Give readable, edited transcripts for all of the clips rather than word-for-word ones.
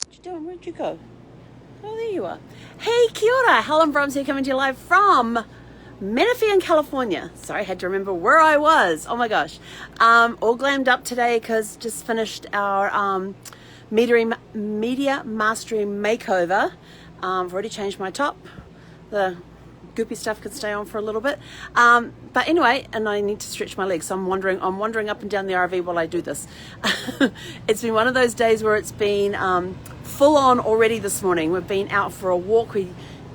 What you doing? Where'd you go? Oh, there you are. Hey, kia ora. Helen Brahms here, coming to you live from Menifee in California. Sorry, I had to remember where I was. Oh my gosh. All glammed up today because just finished our media mastery makeover. I've already changed my top. The goopy stuff could stay on for a little bit. But anyway, and I need to stretch my legs, so I'm wandering up and down the RV while I do this. It's been one of those days where it's been full on already this morning. We've been out for a walk. We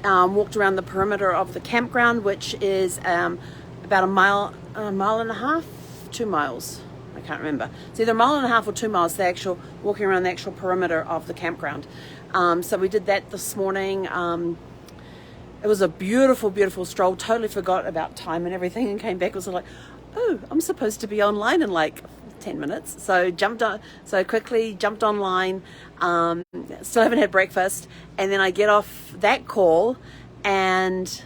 walked around the perimeter of the campground, which is about a mile and a half, 2 miles. I can't remember. It's either a mile and a half or 2 miles, the actual walking around the actual perimeter of the campground. So we did that this morning. It was a beautiful, beautiful stroll. Totally forgot about time and everything and came back. It was like, oh, I'm supposed to be online in like 10 minutes. So quickly jumped online. Still haven't had breakfast. And then I get off that call and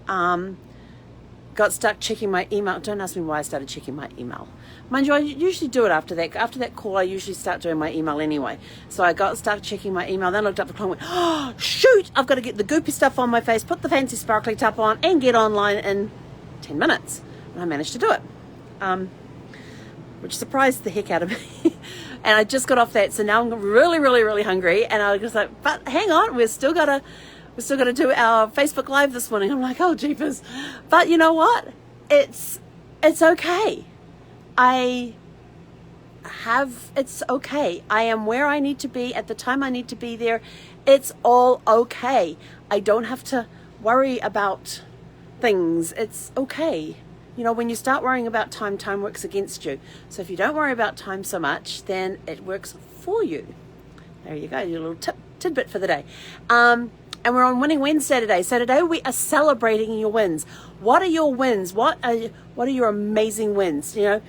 got stuck checking my email. Don't ask me why I started checking my email. Mind you, I usually do it after that. After that call, I usually start doing my email anyway. So I got stuck checking my email, then looked up the clock and went, oh, shoot, I've got to get the goopy stuff on my face, put the fancy sparkly top on, and get online in 10 minutes. And I managed to do it, which surprised the heck out of me. And I just got off that, so now I'm really, really, really hungry. And I was like, but hang on, we've still got to do our Facebook Live this morning. I'm like, oh, jeepers. But you know what? It's okay. It's okay. I am where I need to be at the time I need to be there. It's all okay. I don't have to worry about things. It's okay. You know, when you start worrying about time, time works against you. So if you don't worry about time so much, then it works for you. There you go, your little tidbit for the day. And we're on Winning Wednesday today. So today we are celebrating your wins. What are your wins? What are your amazing wins? You know,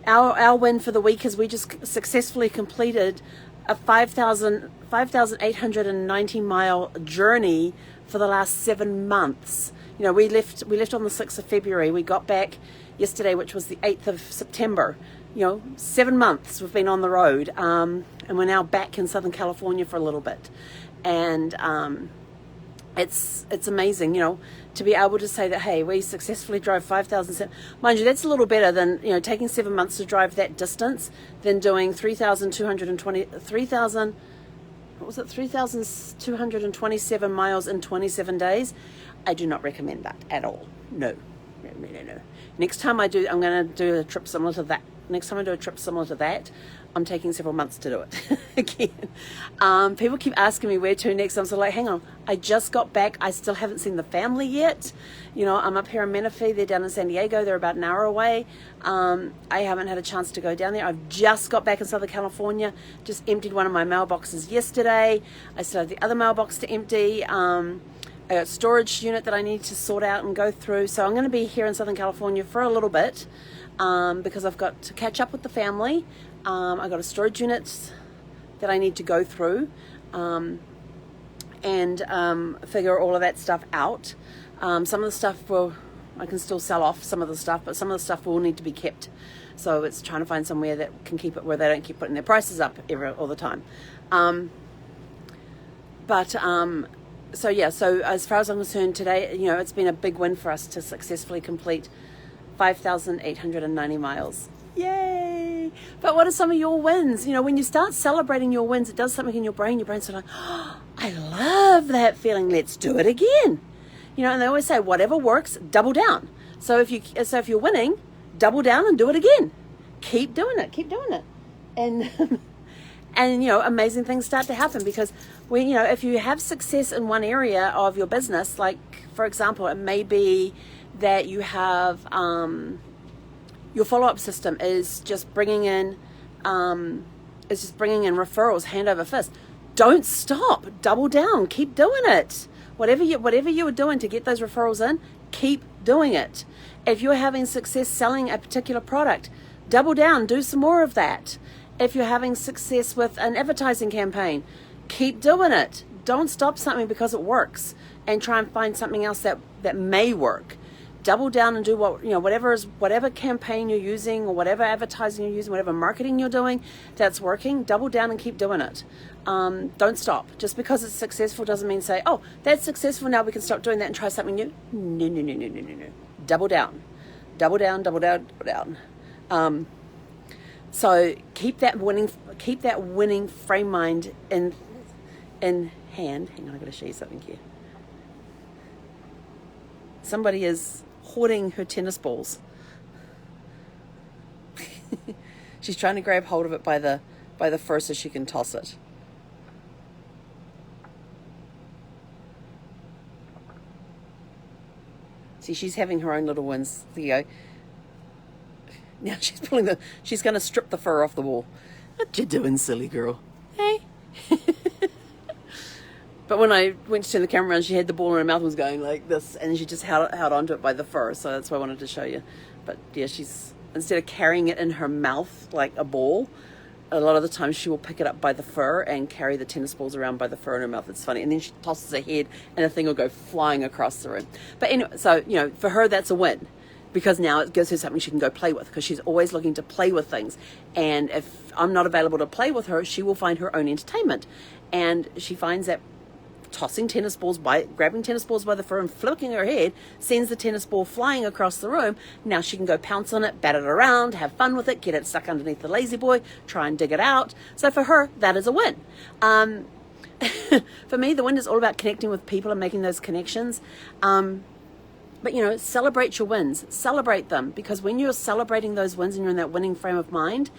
our win for the week is we just successfully completed a 5,890 mile journey for the last 7 months. You know, we left on the 6th of February. We got back yesterday, which was the 8th of September. You know, 7 months we've been on the road, and we're now back in Southern California for a little bit. And it's amazing, you know, to be able to say that, hey, we successfully drove 5,000. Mind you, that's a little better than, you know, taking 7 months to drive that distance than doing 3,227 miles in 27 days. I do not recommend that at all. No. Next time I'm going to do a trip similar to that. I'm taking several months to do it again. People keep asking me where to next. I'm sort of like, hang on, I just got back. I still haven't seen the family yet. You know, I'm up here in Menifee. They're down in San Diego. They're about an hour away. I haven't had a chance to go down there. I've just got back in Southern California. Just emptied one of my mailboxes yesterday. I still have the other mailbox to empty. I got a storage unit that I need to sort out and go through. So I'm going to be here in Southern California for a little bit because I've got to catch up with the family. I got a storage unit that I need to go through and figure all of that stuff out. Some of the stuff I can still sell off some of the stuff, but some of the stuff will need to be kept. So it's trying to find somewhere that can keep it where they don't keep putting their prices up all the time. So as far as I'm concerned today, you know, it's been a big win for us to successfully complete 5,890 miles. Yay! But what are some of your wins? You know, when you start celebrating your wins, it does something in your brain. Your brain's sort of like, oh, I love that feeling. Let's do it again. You know, and they always say, whatever works, double down. So if you're winning, double down and do it again. Keep doing it. And and you know, amazing things start to happen because if you have success in one area of your business, like for example, it may be that you have your follow-up system is just bringing in referrals hand over fist. Don't stop. Double down. Keep doing it. Whatever you were doing to get those referrals in, keep doing it. If you're having success selling a particular product, double down. Do some more of that. If you're having success with an advertising campaign, keep doing it. Don't stop something because it works and try and find something else that may work. double down and do whatever campaign you're using or whatever advertising you're using, whatever marketing you're doing that's working, double down and keep doing it. Don't stop. Just because it's successful doesn't mean say, oh, that's successful, now we can stop doing that and try something new. No, no, no, no, no, no, no. Double down. Double down, double down, double down. So keep that winning frame mind in hand. Hang on, I've got to show you something here. Somebody is hoarding her tennis balls. She's trying to grab hold of it by the fur so she can toss it. See, she's having her own little wins. There you go. Now she's going to strip the fur off the wall. What you doing, silly girl? Hey. But when I went to turn the camera around, she had the ball in her mouth and was going like this, and she just held onto it by the fur. So that's why I wanted to show you. But yeah, she's, instead of carrying it in her mouth like a ball, a lot of the time she will pick it up by the fur and carry the tennis balls around by the fur in her mouth. It's funny. And then she tosses her head and the thing will go flying across the room. But anyway, so, for her, that's a win, because now it gives her something she can go play with, because she's always looking to play with things. And if I'm not available to play with her, she will find her own entertainment. And she finds that grabbing tennis balls by the fur and flicking her head sends the tennis ball flying across the room. Now she can go pounce on it, bat it around, have fun with it, get it stuck underneath the lazy boy, try and dig it out. So for her, that is a win. For me, the win is all about connecting with people and making those connections. But celebrate your wins, celebrate them, because when you're celebrating those wins and you're in that winning frame of mind,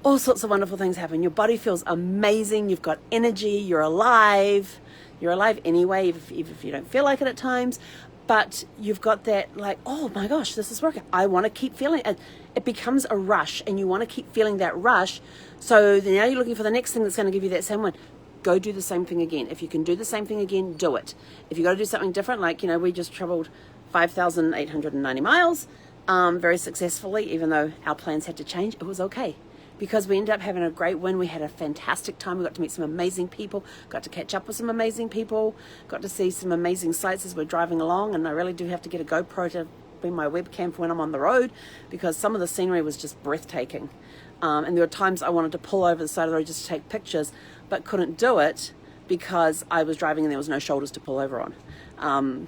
all sorts of wonderful things happen. Your body feels amazing. You've got energy. You're alive. You're alive anyway, even if you don't feel like it at times. But you've got that like, oh my gosh, this is working. I want to keep feeling it. It becomes a rush, and you want to keep feeling that rush. So now you're looking for the next thing that's going to give you that same one. Go do the same thing again. If you can do the same thing again, do it. If you got to do something different, like, we just traveled 5,890 miles very successfully, even though our plans had to change, it was okay. Because we ended up having a great win. We had a fantastic time. We got to meet some amazing people, got to catch up with some amazing people, got to see some amazing sights as we're driving along. And I really do have to get a GoPro to be my webcam for when I'm on the road, because some of the scenery was just breathtaking. And there were times I wanted to pull over the side of the road just to take pictures, but couldn't do it because I was driving and there was no shoulders to pull over on.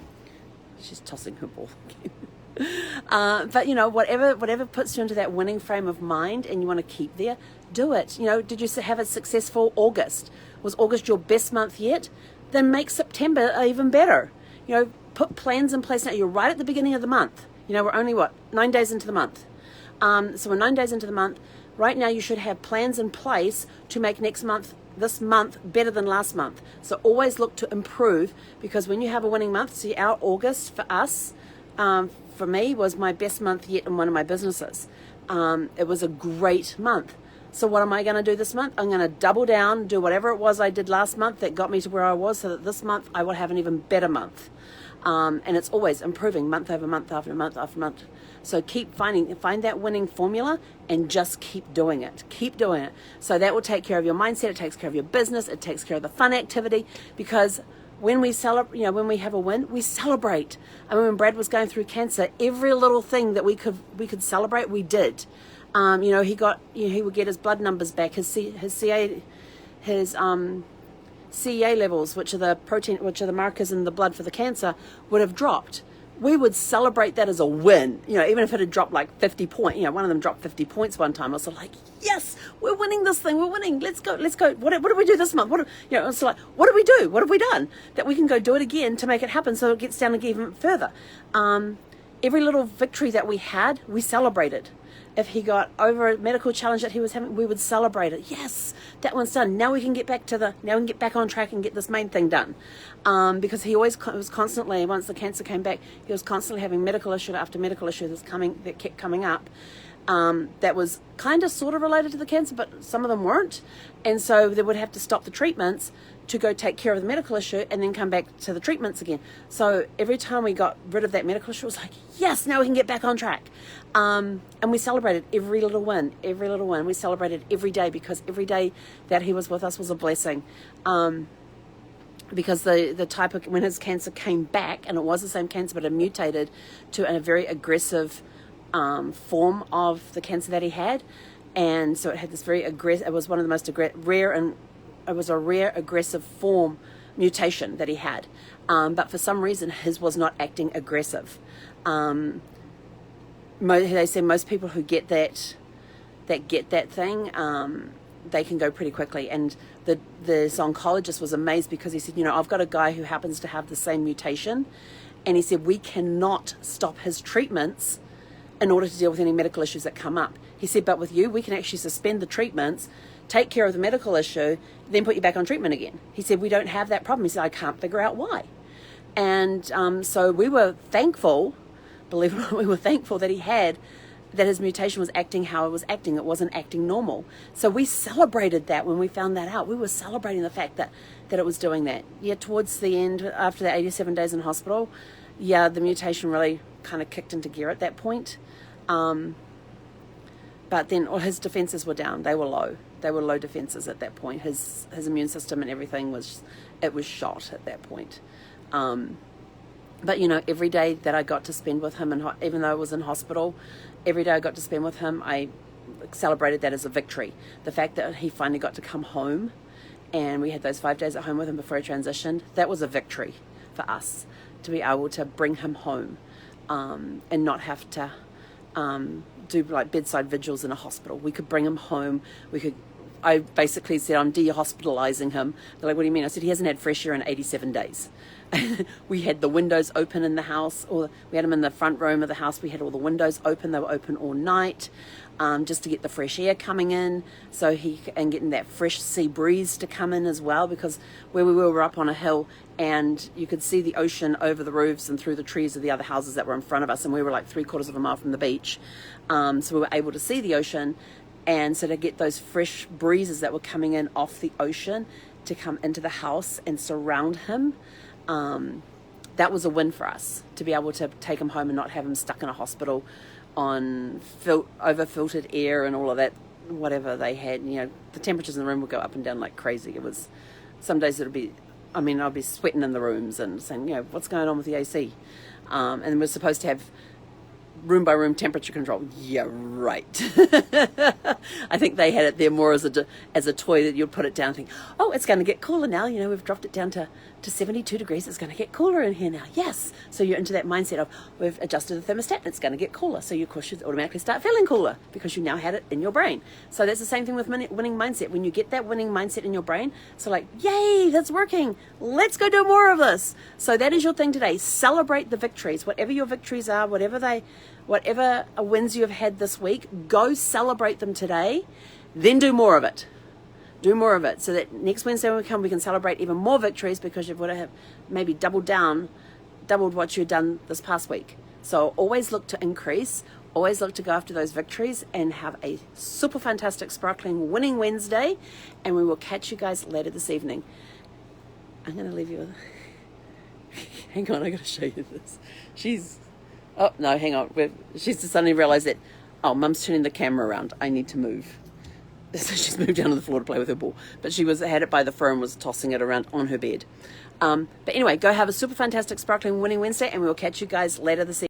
She's tossing her ball. But whatever puts you into that winning frame of mind and you want to keep there, do it. Did you have a successful August? Was August your best month yet? Then make September even better. Put plans in place now. You're right at the beginning of the month. We're only 9 days into the month. So we're 9 days into the month. Right now you should have plans in place to make this month better than last month. So always look to improve, because when you have a winning month, see, our August for us, for me, was my best month yet in one of my businesses. It was a great month. So what am I going to do this month? I'm going to double down, do whatever it was I did last month that got me to where I was, so that this month I will have an even better month. And it's always improving month over month after month after month. So find that winning formula and just keep doing it. Keep doing it. So that will take care of your mindset. It takes care of your business. It takes care of the fun activity, because when we celebrate, when we have a win, we celebrate. I mean, when Brad was going through cancer, every little thing that we could celebrate, we did. He would get his blood numbers back, his CEA levels, which are the markers in the blood for the cancer, would have dropped. We would celebrate that as a win, even if it had dropped like 50 points. One of them dropped 50 points one time. I was like, yes, we're winning this thing. We're winning. Let's go. What do we do this month? It's like, what do we do? What have we done that we can go do it again to make it happen, so it gets down and even further? Every little victory that we had, we celebrated. If he got over a medical challenge that he was having, we would celebrate it. Yes, that one's done. Now we can get back on track and get this main thing done. Because he was constantly, once the cancer came back, he was constantly having medical issue after medical issue that kept coming up. That was kind of sort of related to the cancer, but some of them weren't. And so they would have to stop the treatments to go take care of the medical issue and then come back to the treatments again. So every time we got rid of that medical issue, it was like, yes, now we can get back on track. And we celebrated every little win. We celebrated every day, because every day that he was with us was a blessing. because the type of, when his cancer came back, and it was the same cancer, but it mutated to a very aggressive form of the cancer that he had. And so it had this very aggressive, it was one of the most rare, and it was a rare aggressive form mutation that he had. But for some reason, his was not acting aggressive. They say most people who get that thing, they can go pretty quickly. And this oncologist was amazed, because he said, I've got a guy who happens to have the same mutation. And he said, we cannot stop his treatments in order to deal with any medical issues that come up. He said, but with you, we can actually suspend the treatments, take care of the medical issue, then put you back on treatment again. He said, we don't have that problem. He said, I can't figure out why. And so we were thankful, believe it or not, we were thankful that that his mutation was acting how it was acting. It wasn't acting normal. So we celebrated that when we found that out. We were celebrating the fact that it was doing that. Yeah, towards the end, after the 87 days in hospital, yeah, the mutation really kind of kicked into gear at that point. But then all his defenses were down. They were low. They were low defenses at that point. His immune system and everything was shot at that point. But every day that I got to spend with him, and even though I was in hospital, every day I got to spend with him, I celebrated that as a victory. The fact that he finally got to come home, and we had those 5 days at home with him before he transitioned, that was a victory for us, to be able to bring him home, and not have to do like bedside vigils in a hospital. We could bring him home. I basically said, I'm de-hospitalizing him. They're like, what do you mean? I said, he hasn't had fresh air in 87 days. We had the windows open in the house, or we had him in the front room of the house. We had all the windows open. They were open all night, just to get the fresh air coming in, and getting that fresh sea breeze to come in as well, because where we were up on a hill, and you could see the ocean over the roofs and through the trees of the other houses that were in front of us, and we were like 3/4 of a mile from the beach, so we were able to see the ocean. And so to get those fresh breezes that were coming in off the ocean to come into the house and surround him, that was a win for us, to be able to take him home and not have him stuck in a hospital on over-filtered air and all of that, whatever they had. The temperatures in the room would go up and down like crazy. It was, some days I'll be sweating in the rooms and saying, what's going on with the AC? And we're supposed to have room by room temperature control. Yeah, right. I think they had it there more as a toy that you'd put it down and think, oh, it's going to get cooler now. We've dropped it down to 72 degrees. It's going to get cooler in here now. Yes. So you're into that mindset of, we've adjusted the thermostat and it's going to get cooler. So you, of course, should automatically start feeling cooler because you now had it in your brain. So that's the same thing with winning mindset. When you get that winning mindset in your brain, so like, yay, that's working. Let's go do more of this. So that is your thing today. Celebrate the victories. Whatever your victories are, whatever wins you have had this week, go celebrate them today, then do more of it. Do more of it, so that next Wednesday when we come, we can celebrate even more victories, because you've got to have maybe doubled what you've done this past week. So always look to increase, always look to go after those victories, and have a super fantastic, sparkling, winning Wednesday, and we will catch you guys later this evening. I'm going to leave you with... Hang on, I got to show you this. Oh, no, hang on. She's just suddenly realised that, oh, Mum's turning the camera around. I need to move. So she's moved down to the floor to play with her ball. But she had it by the fur and was tossing it around on her bed. But anyway, go have a super fantastic, sparkling, winning Wednesday, and we will catch you guys later this evening.